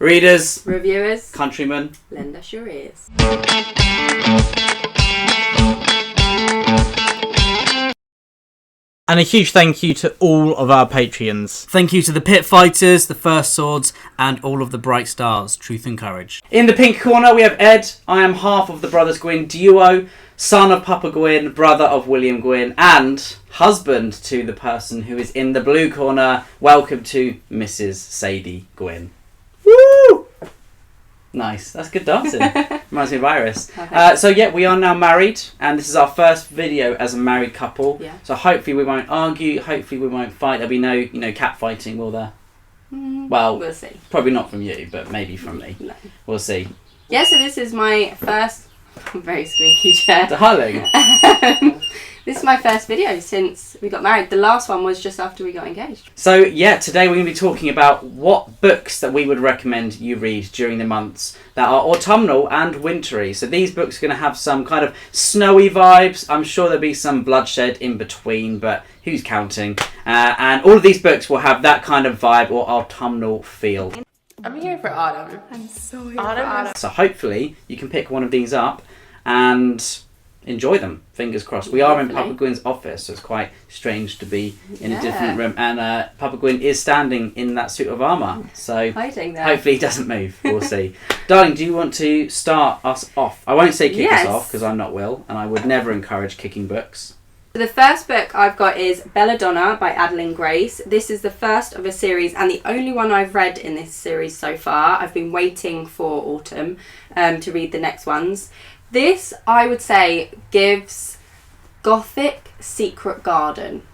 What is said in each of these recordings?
Readers, reviewers, countrymen, lend us your ears. And a huge thank you to all of our Patreons. Thank you to the Pit Fighters, the First Swords, and all of the Bright Stars, Truth and Courage. In the pink corner, we have Ed. I am half of the Brothers Gwyn duo, son of Papa Gwyn, brother of William Gwyn, and husband to the person who is in the blue corner. Welcome to Mrs. Sadie Gwyn. Woo! Nice. That's good dancing. Reminds me of Iris. So yeah, we are now married, and this is our first video as a married couple. Yeah. So hopefully we won't argue. Hopefully we won't fight. There'll be no cat fighting, will there? Well, we'll see. Probably not from you, but maybe from me. No. We'll see. Yeah. So this is my first. Very squeaky chair. Darling. This is my first video since we got married. The last one was just after we got engaged. So yeah, today we're going to be talking about what books that we would recommend you read during the months that are autumnal and wintry. So these books are going to have some kind of snowy vibes. I'm sure there'll be some bloodshed in between, but who's counting? And all of these books will have that kind of vibe or autumnal feel. I'm here for autumn. I'm so here for autumn. So hopefully you can pick one of these up and enjoy them. Fingers crossed. We are in Papa Gwyn's office, so it's quite strange to be in a different room. And Papa Gwyn is standing in that suit of armour, so hiding there. Hopefully he doesn't move. We'll see. Darling, do you want to start us off? I won't say kick us off because I'm not Will, and I would never encourage kicking books. The first book I've got is Belladonna by Adeline Grace. This is the first of a series and the only one I've read in this series so far. I've been waiting for autumn to read the next ones. This, I would say, gives Gothic Secret Garden.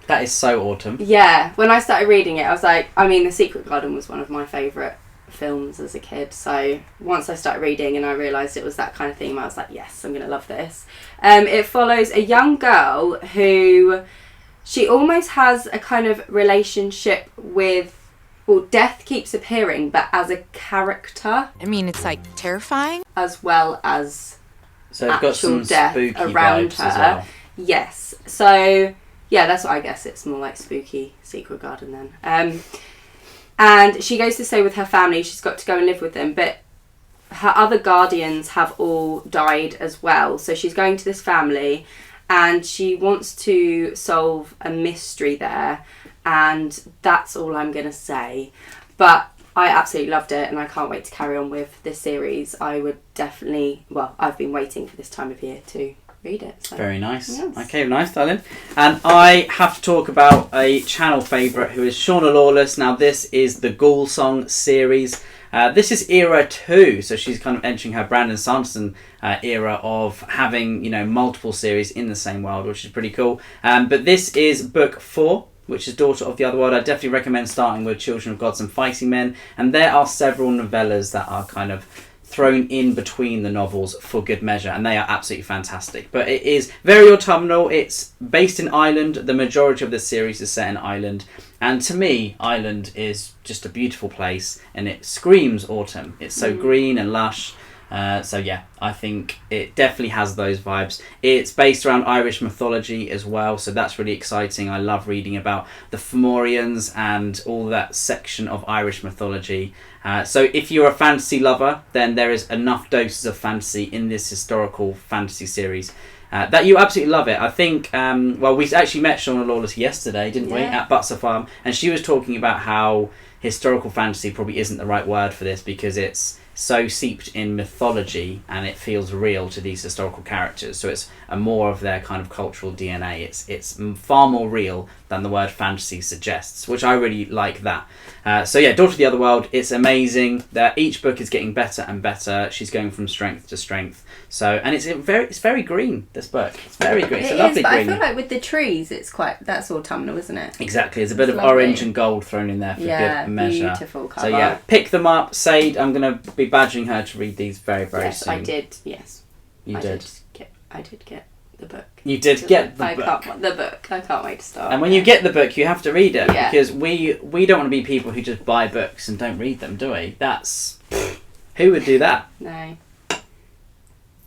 That is so autumn. Yeah, when I started reading it, I was like, The Secret Garden was one of my favourite films as a kid, so once I started reading and I realised it was that kind of theme, I was like, yes, I'm going to love this. It follows a young girl who, she almost has a kind of relationship with, well, death keeps appearing, but as a character. I mean, it's like terrifying. As well as so it's got some death spooky around vibes her. as well. Yes, so yeah, that's what I guess. It's more like spooky Secret Garden then. And she goes to stay with her family. She's got to go and live with them, but her other guardians have all died as well. So she's going to this family and she wants to solve a mystery there. And that's all I'm going to say. But I absolutely loved it and I can't wait to carry on with this series. I would definitely, I've been waiting for this time of year to read it. So. Very nice. Yes. Okay, nice, darling. And I have to talk about a channel favourite who is Shauna Lawless. Now, this is the Ghoul Song series. This is era 2, so she's kind of entering her Brandon Sanderson era of having, multiple series in the same world, which is pretty cool. But this is book 4, which is Daughter of the Other World. I definitely recommend starting with Children of Gods and Fighting Men. And there are several novellas that are kind of thrown in between the novels for good measure, and they are absolutely fantastic. But it is very autumnal. It's based in Ireland. The majority of the series is set in Ireland, and to me, Ireland is just a beautiful place, and it screams autumn. It's so green and lush. So yeah, I think it definitely has those vibes. It's based around Irish mythology as well, so that's really exciting. I love reading about the Fomorians and all that section of Irish mythology. So if you're a fantasy lover, then there is enough doses of fantasy in this historical fantasy series that you absolutely love it. I think, we actually met Shauna Lawless yesterday, didn't we, at Butser Farm, and she was talking about how historical fantasy probably isn't the right word for this because it's so seeped in mythology and it feels real to these historical characters, so it's a more of their kind of cultural DNA. It's far more real than the word fantasy suggests, which I really like that. So yeah, Daughter of the Other World, it's amazing that each book is getting better and better. She's going from strength to strength. So, and it's very green, this book. It's very green. It's a lovely but green. I feel like with the trees, that's autumnal, isn't it? Exactly. There's a bit of lovely orange and gold thrown in there for good measure. Beautiful colour. So yeah, pick them up. Sade, I'm going to be badgering her to read these very soon. Yes, I did. Yes. You did. I did get the book. You did get the book. I can't wait to start. And when you get the book, you have to read it because we don't want to be people who just buy books and don't read them, do we? Who would do that? No.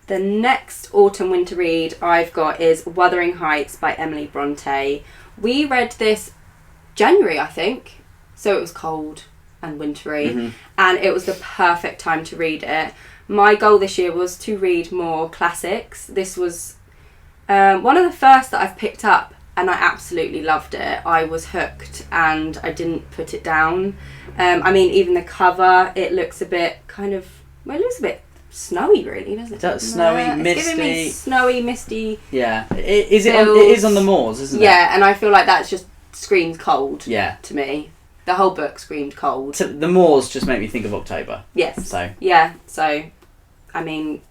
The next autumn-winter read I've got is Wuthering Heights by Emily Bronte. We read this January, I think, so it was cold. and wintry, Mm-hmm. and it was the perfect time to read it. My goal this year was to read more classics. This was one of the first that I've picked up, and I absolutely loved it. I was hooked and I didn't put it down. I mean, even the cover, it looks a bit it looks a bit snowy, really, doesn't it? That's snowy, misty. It's giving me snowy, misty. Yeah, it is on the moors, isn't it? Yeah, and I feel like that's just screams cold. Yeah. To me, the whole book screamed cold. So the moors just make me think of October. Yes. So I mean,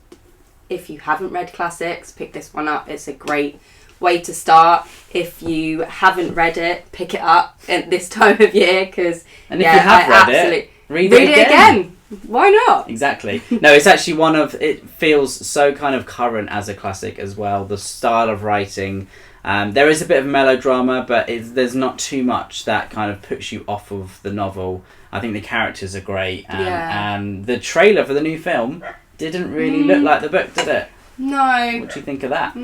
if you haven't read classics, pick this one up. It's a great way to start. If you haven't read it, pick it up at this time of year, because if you have read it, read it again. Why not? Exactly. No, it's actually it feels so kind of current as a classic as well. The style of writing. There is a bit of melodrama, but there's not too much that kind of puts you off of the novel. I think the characters are great, and the trailer for the new film didn't really look like the book, did it? No. What do you think of that?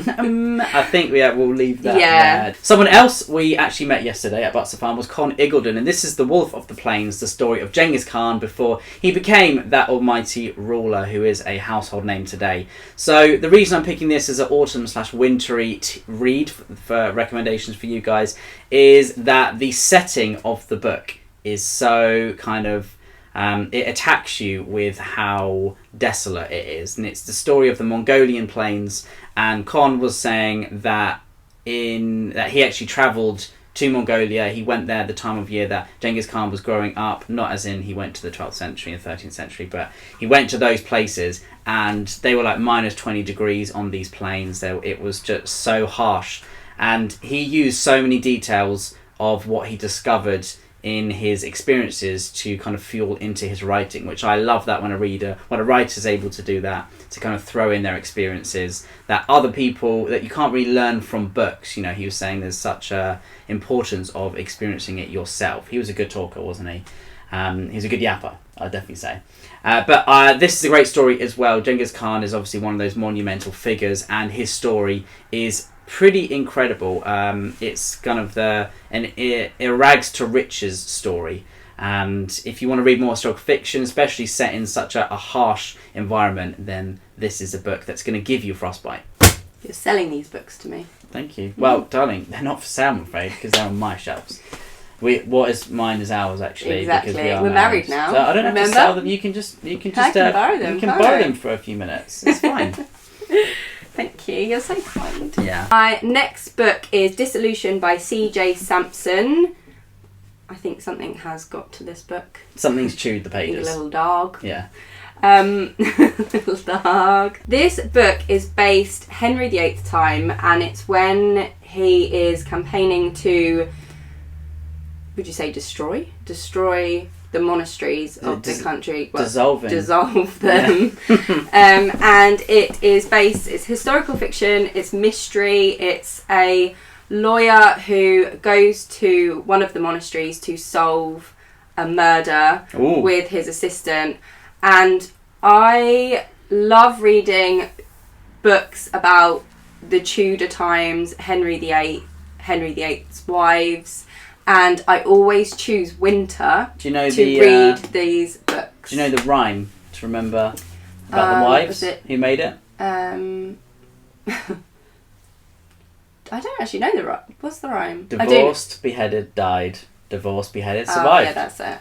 I think we'll leave that there. Someone else we actually met yesterday at Butser Farm was Con Iggulden, and this is The Wolf of the Plains, the story of Genghis Khan before he became that almighty ruler who is a household name today. So the reason I'm picking this as an autumn/wintry read for recommendations for you guys is that the setting of the book is so kind of it attacks you with how desolate it is, and it's the story of the Mongolian plains. And Con was saying that he actually travelled to Mongolia. He went there at the time of year that Genghis Khan was growing up, not as in he went to the 12th century and 13th century, but he went to those places, and they were like minus 20 degrees on these plains. It was just so harsh, and he used so many details of what he discovered in his experiences to kind of fuel into his writing, which I love that when a writer's able to do that, to kind of throw in their experiences that other people, that you can't really learn from books. You know, he was saying there's such a importance of experiencing it yourself. He was a good talker, wasn't he? He was a good yapper, I'd definitely say. But this is a great story as well. Genghis Khan is obviously one of those monumental figures, and his story is pretty incredible. It's kind of a rags to riches story, and if you want to read more historical fiction, especially set in such a harsh environment, then this is a book that's going to give you frostbite. You're selling these books to me. Thank you. Well, darling, they're not for sale, I'm afraid, because they're on my shelves. What is mine is ours, actually. Exactly. Because we're married now. So I don't have to sell them. You can just I can borrow them. You can borrow them for a few minutes. It's fine. Thank you. You're so kind. Yeah. My next book is Dissolution by C.J. Sampson. I think something has got to this book. Something's chewed the I think a pages. little dog. Yeah. Little dog. This book is based Henry VIII time, and it's when he is campaigning to, would you say destroy the monasteries of the country. Well, dissolve them. Yeah. And it's historical fiction, it's mystery, it's a lawyer who goes to one of the monasteries to solve a murder with his assistant. And I love reading books about the Tudor times, Henry VIII's wives, and I always choose winter to read these books. Do you know the rhyme to remember about the wives? Who made it? I don't actually know the rhyme. What's the rhyme? Divorced, beheaded, died. Divorced, beheaded, survived. Yeah, that's it.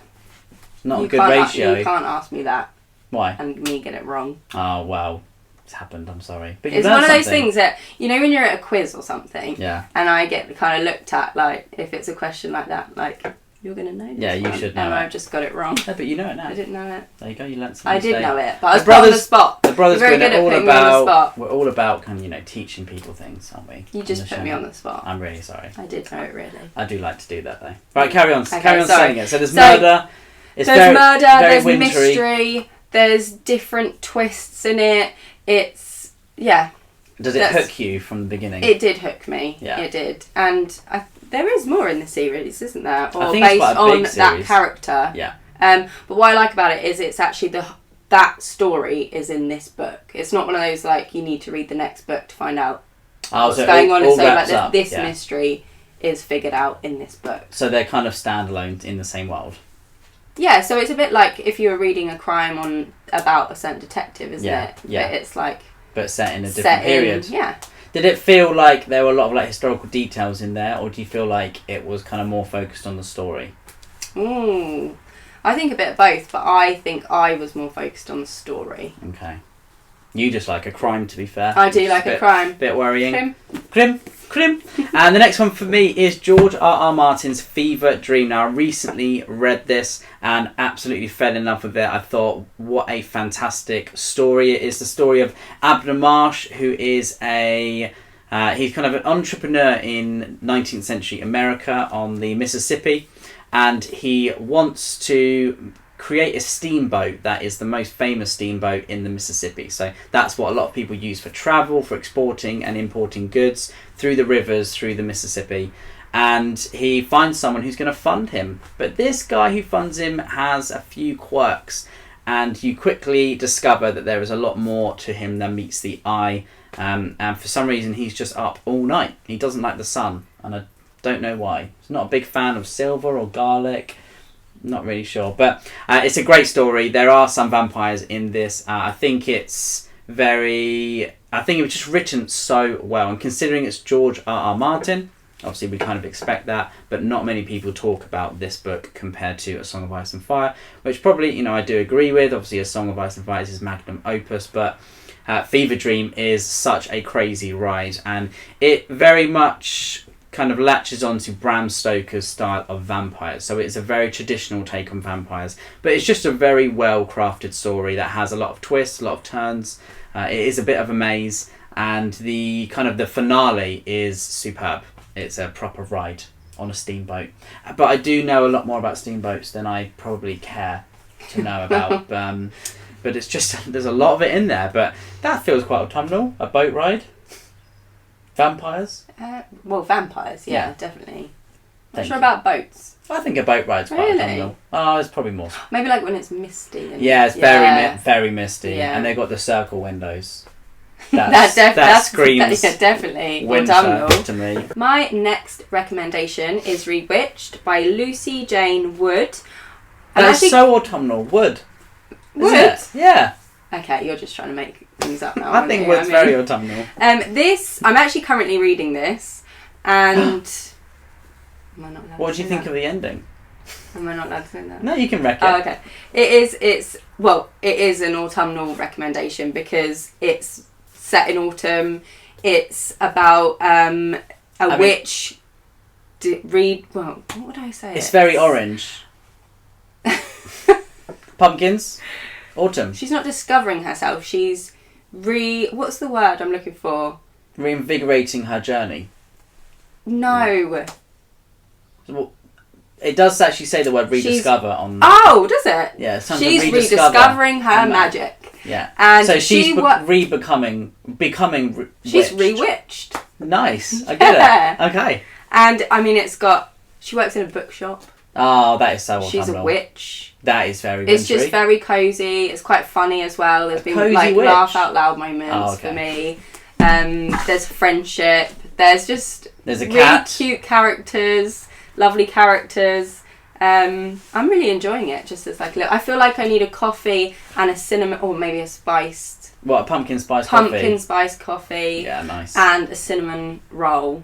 Not a good ratio. You can't ask me that. Why? And me get it wrong. Oh, well. It's happened, I'm sorry. But it's one of those things that, you know, when you're at a quiz or something, yeah, and I get kind of looked at, like, if it's a question like that, like, you're going to know this. Yeah, you should know and it. I've just got it wrong. Yeah, but you know it now. I didn't know it. There you go, you learnt something. I did know it, but I was put on the spot. The brothers very good at putting me on the spot. We're all about kind of, teaching people things, aren't we? You just put me on the spot. I'm really sorry. I did know it, really. I do like to do that, though. Right, carry on. Okay, carry on saying it. So there's murder. There's mystery. There's different twists in it. Yeah. Does it hook you from the beginning? It did hook me. Yeah. It did. And there is more in the series, isn't there? Or I think based it's quite a on big that series. character. Yeah. But what I like about it is it's actually that story is in this book. It's not one of those, like, you need to read the next book to find out what's going on. And so, like, this mystery is figured out in this book. So they're kind of standalone in the same world. Yeah, so it's a bit like if you were reading a crime about a certain detective, isn't it? Yeah. But it's like... But set in a different period. Yeah. Did it feel like there were a lot of like historical details in there, or do you feel like it was kind of more focused on the story? Ooh. I think a bit of both, but I think I was more focused on the story. Okay. You just like a crime, to be fair. I do like a crime. Bit worrying. Crim. And the next one for me is George R.R. Martin's Fever Dream. Now, I recently read this and absolutely fell in love with it. I thought, what a fantastic story. It is the story of Abner Marsh, who is he's kind of an entrepreneur in 19th century America on the Mississippi, and he wants to create a steamboat that is the most famous steamboat in the Mississippi. So that's what a lot of people use for travel, for exporting and importing goods through the rivers, through the Mississippi. And he finds someone who's going to fund him. But this guy who funds him has a few quirks, and you quickly discover that there is a lot more to him than meets the eye. And for some reason, he's just up all night. He doesn't like the sun, and I don't know why. He's not a big fan of silver or garlic. Not really sure, but it's a great story. There are some vampires in this. I think it was just written so well, and considering it's George R.R. Martin, obviously we kind of expect that, but not many people talk about this book compared to A Song of Ice and Fire, which probably, I do agree with. Obviously A Song of Ice and Fire is his magnum opus, but Fever Dream is such a crazy ride, and it very much kind of latches onto Bram Stoker's style of vampires. So it's a very traditional take on vampires, but it's just a very well crafted story that has a lot of twists, a lot of turns. It is a bit of a maze, and the finale is superb. It's a proper ride on a steamboat. But I do know a lot more about steamboats than I probably care to know about. But it's just, there's a lot of it in there, but that feels quite autumnal, a boat ride. Vampires? Vampires, yeah. Definitely. Not sure you. About boats. I think a boat ride's quite autumnal. Oh, it's probably more. Maybe like when it's misty. It's very misty. Yeah. And they've got the circle windows. That screams definitely winter autumnal to me. My next recommendation is Rewitched by Lucy Jane Wood. That's so autumnal. Wood. Wood? Yeah. Okay, you're just trying to make things up now. I think Wood's very autumnal. I'm actually currently reading this, and am I not allowed what do you think of the ending? Am I not allowed to say that? No, you can wreck it. Oh, okay. It is an autumnal recommendation because it's set in autumn. It's about a witch. What would I say? It's very orange. Pumpkins. Autumn. She's not discovering herself. She's what's the word I'm looking for? Reinvigorating her journey. No. Well, it does actually say the word rediscover on. Oh, does it? Yeah, she's rediscovering her magic. Yeah, and so she's becoming. She's rewitched. Nice, I get it. Okay. And she works in a bookshop. Oh, that is so autumnal. She's a witch. That is very wintry. It's just very cosy. It's quite funny as well. There's been witch. laugh out loud moments for me. There's friendship. There's a really cat. Cute characters, lovely characters. I'm really enjoying it. Just as I feel like I need a coffee and a cinnamon, or maybe a spiced. What, a pumpkin spice coffee? Pumpkin spice coffee. Yeah, nice. And a cinnamon roll.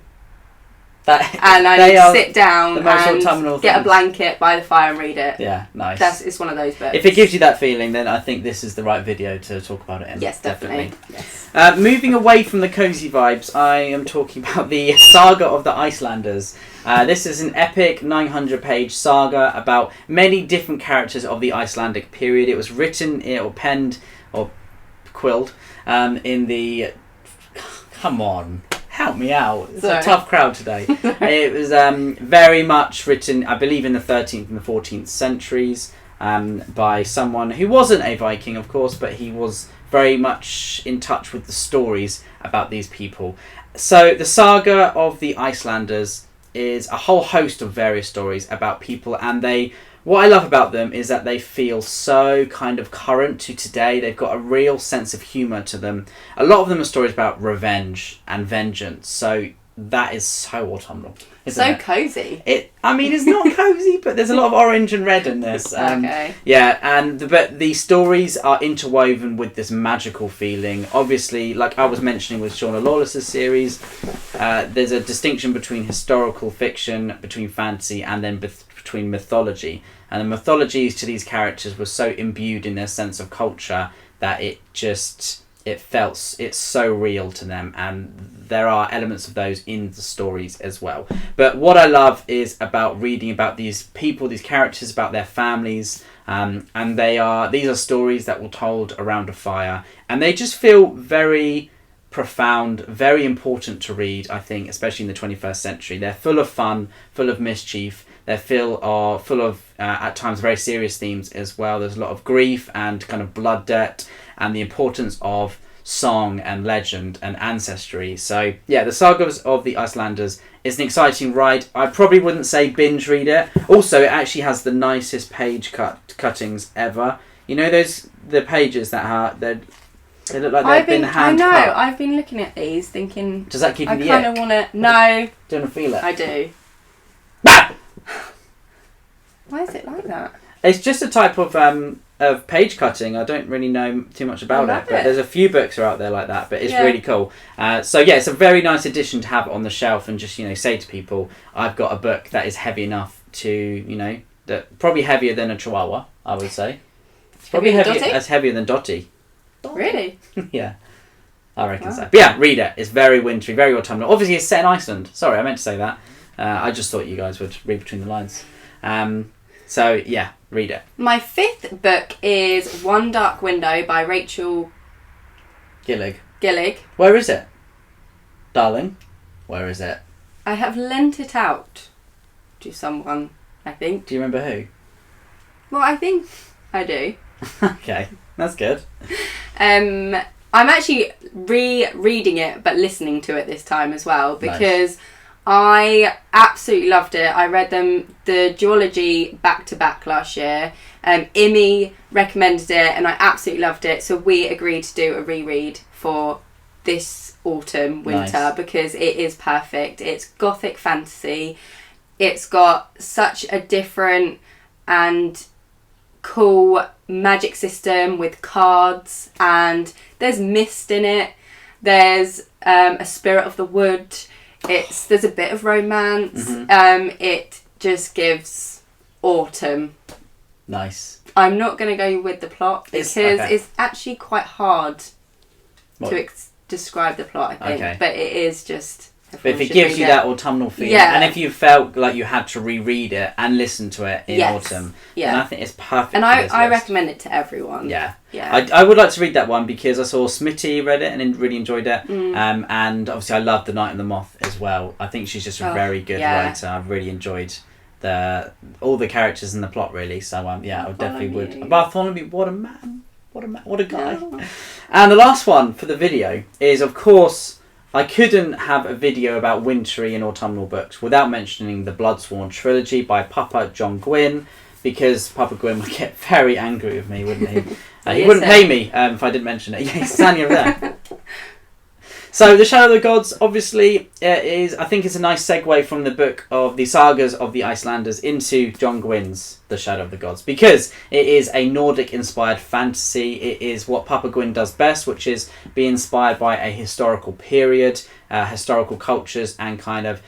And I need to sit down and get a blanket by the fire and read it. Yeah, nice. It's one of those books. If it gives you that feeling, then I think this is the right video to talk about it in. Yes, definitely. Yes. Moving away from the cozy vibes, I am talking about the Saga of the Icelanders. This is an epic 900-page saga about many different characters of the Icelandic period. It was written or penned or quilled in the... Come on. Help me out. It's a tough crowd today. It was very much written, I believe, in the 13th and the 14th centuries by someone who wasn't a Viking, of course, but he was very much in touch with the stories about these people. So the Saga of the Icelanders is a whole host of various stories about people, and what I love about them is that they feel so kind of current to today. They've got a real sense of humour to them. A lot of them are stories about revenge and vengeance. So that is so autumnal. Isn't So it? cozy. It's not cozy, but there's a lot of orange and red in this. Okay. Yeah, but the stories are interwoven with this magical feeling. Obviously, like I was mentioning with Shauna Lawless's series, there's a distinction between historical fiction, between fantasy, and then between mythology. And the mythologies to these characters were so imbued in their sense of culture that it's so real to them, and there are elements of those in the stories as well. But what I love is about reading about these people, these characters, about their families, and these are stories that were told around a fire, and they just feel very profound, very important to read, I think, especially in the 21st century. They're full of fun, full of mischief. They're full of at times very serious themes as well. There's a lot of grief and kind of blood debt, and the importance of song and legend and ancestry. So yeah, the Sagas of the Icelanders is an exciting ride. I probably wouldn't say binge read it. Also, it actually has the nicest page cuttings ever. You know the pages that they look like they've been hand cut. I know. I've been looking at these, thinking. Does that give you the I kind of want to. No. Do you want to feel it? I do. Why is it like that? It's just a type of page cutting. I don't really know too much about it, but there's a few books are out there like that. But it's really cool. So yeah, it's a very nice addition to have on the shelf, and just say to people, I've got a book that is heavy enough to that probably heavier than a Chihuahua. I would say it's probably heavier than Dottie. Really? Yeah. I reckon so. But yeah, read it. It's very wintry, very autumnal. Obviously, it's set in Iceland. Sorry, I meant to say that. I just thought you guys would read between the lines. So yeah, read it. My fifth book is One Dark Window by Rachel Gillig. Where is it, darling? Where is it? I have lent it out to someone, I think. Do you remember who? Well, I think I do. Okay, that's good. I'm actually rereading it, but listening to it this time as well, because I absolutely loved it. I read the duology back to back last year. Imi recommended it, and I absolutely loved it. So we agreed to do a reread for this winter, because it is perfect. It's gothic fantasy. It's got such a different and cool magic system with cards, and there's mist in it. There's a spirit of the wood. There's a bit of romance. It just gives autumn. Nice. I'm not going to go with the plot because it's actually quite hard to describe the plot, I think. But it is just... But if it gives you that autumnal feeling, and if you felt like you had to reread it and listen to it in autumn, then I think it's perfect. And I recommend it to everyone. Yeah. I would like to read that one because I saw Smitty read it and really enjoyed it. And obviously I love The Night and the Moth as well. I think she's just a very good writer. I've really enjoyed all the characters and the plot, really. So I would definitely would. Bartholomew, what a man. What a guy. And the last one for the video is, of course, I couldn't have a video about wintry and autumnal books without mentioning the Bloodsworn trilogy by Papa John Gwynne, because Papa Gwynne would get very angry with me, wouldn't he? He wouldn't pay me if I didn't mention it. Yeah, he's standing over there. So, The Shadow of the Gods, obviously, I think it's a nice segue from the book of the Sagas of the Icelanders into John Gwynne's The Shadow of the Gods, because it is a Nordic-inspired fantasy. It is what Papa Gwynne does best, which is be inspired by a historical period, historical cultures, and kind of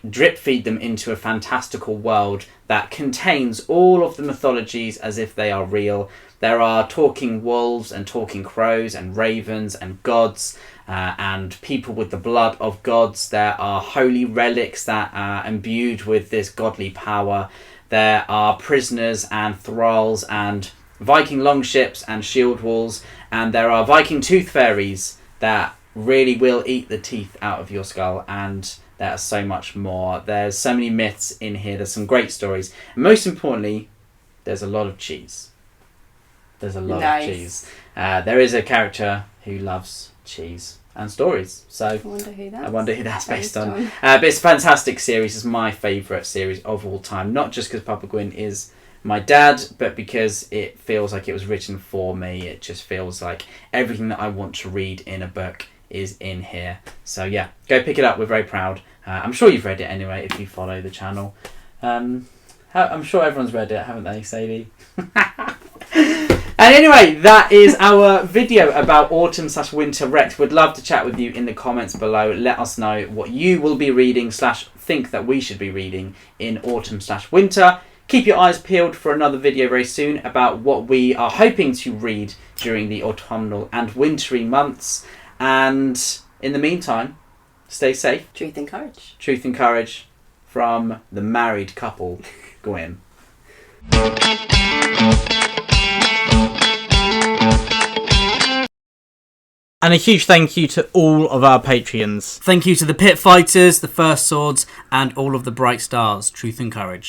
drip feed them into a fantastical world that contains all of the mythologies as if they are real. There are talking wolves and talking crows and ravens and gods, and people with the blood of gods. There are holy relics that are imbued with this godly power. There are prisoners and thralls and Viking longships and shield walls, and there are Viking tooth fairies that really will eat the teeth out of your skull, and there's so much more. There's so many myths in here. There's some great stories. And most importantly, there's a lot of cheese. There's a lot of cheese. There is a character who loves cheese and stories. So I wonder who that's based on. But it's a fantastic series. It's my favourite series of all time. Not just because Papa Gwynne is my dad, but because it feels like it was written for me. It just feels like everything that I want to read in a book is in here. So yeah, go pick it up. We're very proud. I'm sure you've read it anyway if you follow the channel. I'm sure everyone's read it, haven't they, Sadie? And anyway, that is our video about autumn/winter Rex. We'd love to chat with you in the comments below. Let us know what you will be reading / think that we should be reading in autumn/winter. Keep your eyes peeled for another video very soon about what we are hoping to read during the autumnal and wintry months. And in the meantime, stay safe. Truth and courage. Truth and courage from the married couple, Gwen. And a huge thank you to all of our Patreons. Thank you to the Pit Fighters, the First Swords, and all of the Bright Stars. Truth and courage.